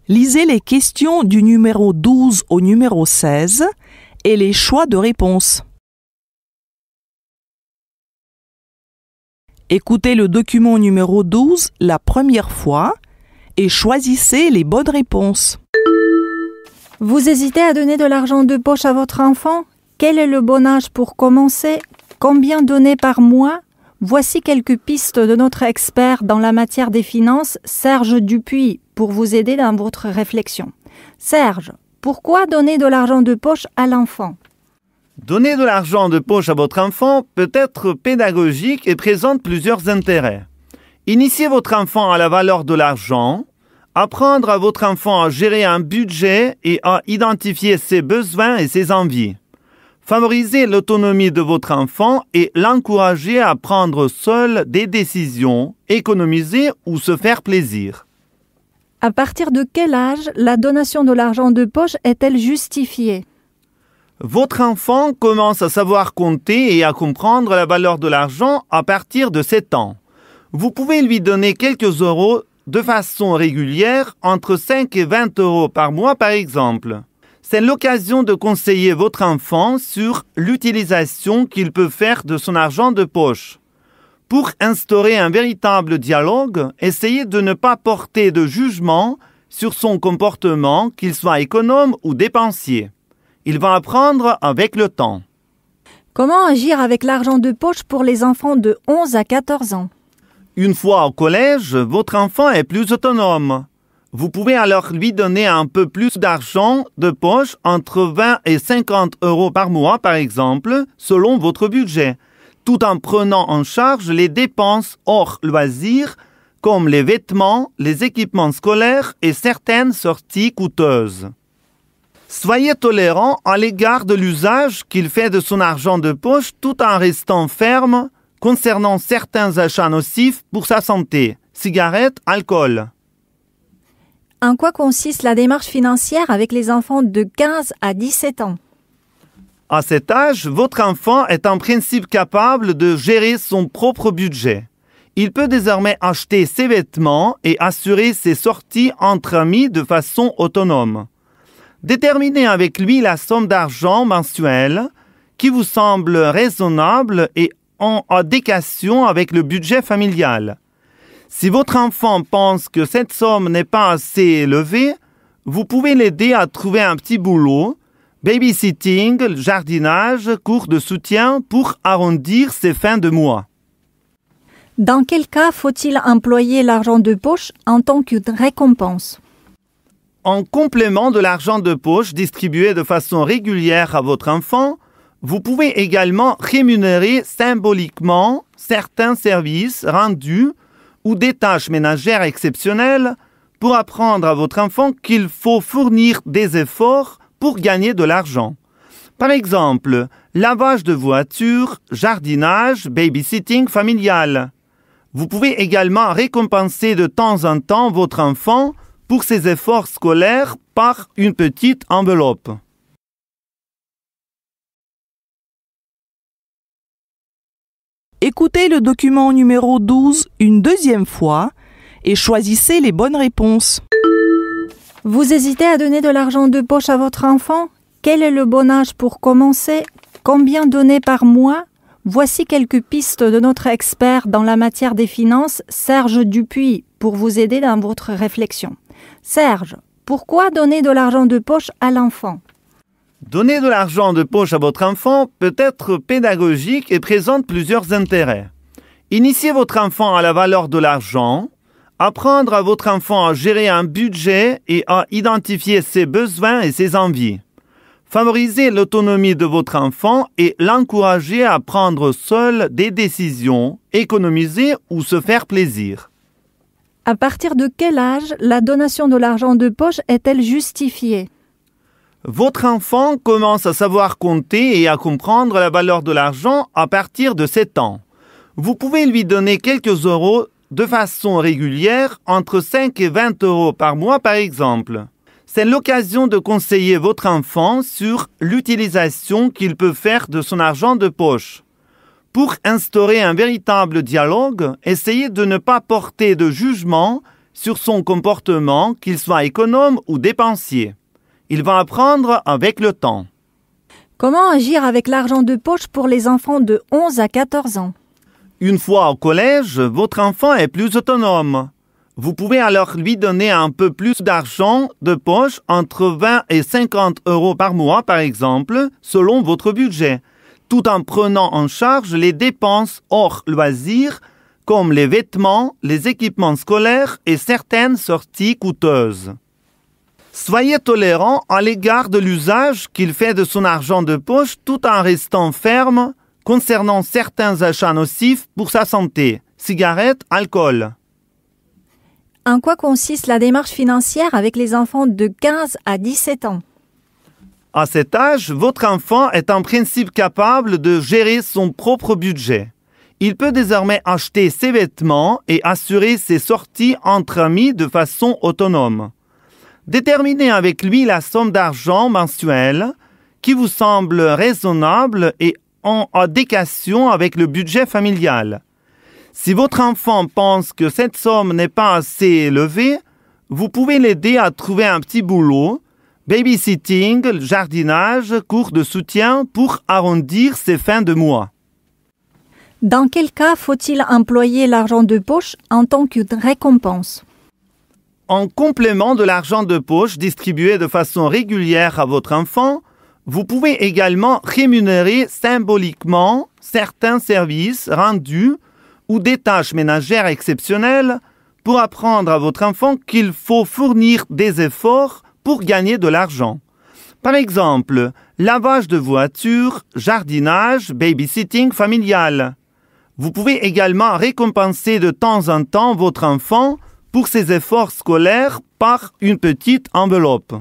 Lisez les questions du numéro 12 au numéro 16 et les choix de réponse. Écoutez le document numéro 12 la première fois et choisissez les bonnes réponses. Vous hésitez à donner de l'argent de poche à votre enfant? Quel est le bon âge pour commencer? Combien donner par mois? Voici quelques pistes de notre expert dans la matière des finances, Serge Dupuis, pour vous aider dans votre réflexion. Serge, pourquoi donner de l'argent de poche à l'enfant? Donner de l'argent de poche à votre enfant peut être pédagogique et présente plusieurs intérêts. Initier votre enfant à la valeur de l'argent, apprendre à votre enfant à gérer un budget et à identifier ses besoins et ses envies. Favoriser l'autonomie de votre enfant et l'encourager à prendre seul des décisions, économiser ou se faire plaisir. À partir de quel âge la donation de l'argent de poche est-elle justifiée? Votre enfant commence à savoir compter et à comprendre la valeur de l'argent à partir de 7 ans. Vous pouvez lui donner quelques euros de façon régulière, entre 5 et 20 euros par mois par exemple. C'est l'occasion de conseiller votre enfant sur l'utilisation qu'il peut faire de son argent de poche. Pour instaurer un véritable dialogue, essayez de ne pas porter de jugement sur son comportement, qu'il soit économe ou dépensier. Il va apprendre avec le temps. Comment agir avec l'argent de poche pour les enfants de 11 à 14 ans? Une fois au collège, votre enfant est plus autonome. Vous pouvez alors lui donner un peu plus d'argent de poche, entre 20 et 50 euros par mois par exemple, selon votre budget, tout en prenant en charge les dépenses hors loisirs, comme les vêtements, les équipements scolaires et certaines sorties coûteuses. Soyez tolérant à l'égard de l'usage qu'il fait de son argent de poche tout en restant ferme concernant certains achats nocifs pour sa santé, cigarettes, alcool. En quoi consiste la démarche financière avec les enfants de 15 à 17 ans? À cet âge, votre enfant est en principe capable de gérer son propre budget. Il peut désormais acheter ses vêtements et assurer ses sorties entre amis de façon autonome. Déterminez avec lui la somme d'argent mensuelle qui vous semble raisonnable et en adéquation avec le budget familial. Si votre enfant pense que cette somme n'est pas assez élevée, vous pouvez l'aider à trouver un petit boulot, babysitting, jardinage, cours de soutien pour arrondir ses fins de mois. Dans quel cas faut-il employer l'argent de poche en tant que récompense? En complément de l'argent de poche distribué de façon régulière à votre enfant, vous pouvez également rémunérer symboliquement certains services rendus ou des tâches ménagères exceptionnelles pour apprendre à votre enfant qu'il faut fournir des efforts pour gagner de l'argent. Par exemple, lavage de voiture, jardinage, babysitting familial. Vous pouvez également récompenser de temps en temps votre enfant pour ses efforts scolaires par une petite enveloppe. Écoutez le document numéro 12 une deuxième fois et choisissez les bonnes réponses. Vous hésitez à donner de l'argent de poche à votre enfant? Quel est le bon âge pour commencer? Combien donner par mois? Voici quelques pistes de notre expert dans la matière des finances, Serge Dupuis, pour vous aider dans votre réflexion. Serge, pourquoi donner de l'argent de poche à l'enfant? Donner de l'argent de poche à votre enfant peut être pédagogique et présente plusieurs intérêts. Initier votre enfant à la valeur de l'argent, apprendre à votre enfant à gérer un budget et à identifier ses besoins et ses envies. Favoriser l'autonomie de votre enfant et l'encourager à prendre seul des décisions, économiser ou se faire plaisir. À partir de quel âge la donation de l'argent de poche est-elle justifiée? Votre enfant commence à savoir compter et à comprendre la valeur de l'argent à partir de 7 ans. Vous pouvez lui donner quelques euros de façon régulière, entre 5 et 20 euros par mois par exemple. C'est l'occasion de conseiller votre enfant sur l'utilisation qu'il peut faire de son argent de poche. Pour instaurer un véritable dialogue, essayez de ne pas porter de jugement sur son comportement, qu'il soit économe ou dépensier. Il va apprendre avec le temps. Comment agir avec l'argent de poche pour les enfants de 11 à 14 ans? Une fois au collège, votre enfant est plus autonome. Vous pouvez alors lui donner un peu plus d'argent de poche, entre 20 et 50 euros par mois par exemple, selon votre budget, tout en prenant en charge les dépenses hors loisirs, comme les vêtements, les équipements scolaires et certaines sorties coûteuses. Soyez tolérant à l'égard de l'usage qu'il fait de son argent de poche tout en restant ferme concernant certains achats nocifs pour sa santé, cigarettes, alcool. En quoi consiste la démarche financière avec les enfants de 15 à 17 ans? À cet âge, votre enfant est en principe capable de gérer son propre budget. Il peut désormais acheter ses vêtements et assurer ses sorties entre amis de façon autonome. Déterminez avec lui la somme d'argent mensuelle qui vous semble raisonnable et en adéquation avec le budget familial. Si votre enfant pense que cette somme n'est pas assez élevée, vous pouvez l'aider à trouver un petit boulot, babysitting, jardinage, cours de soutien pour arrondir ses fins de mois. Dans quel cas faut-il employer l'argent de poche en tant que récompense? En complément de l'argent de poche distribué de façon régulière à votre enfant, vous pouvez également rémunérer symboliquement certains services rendus ou des tâches ménagères exceptionnelles pour apprendre à votre enfant qu'il faut fournir des efforts pour gagner de l'argent. Par exemple, lavage de voiture, jardinage, babysitting familial. Vous pouvez également récompenser de temps en temps votre enfant pour ses efforts scolaires par une petite enveloppe.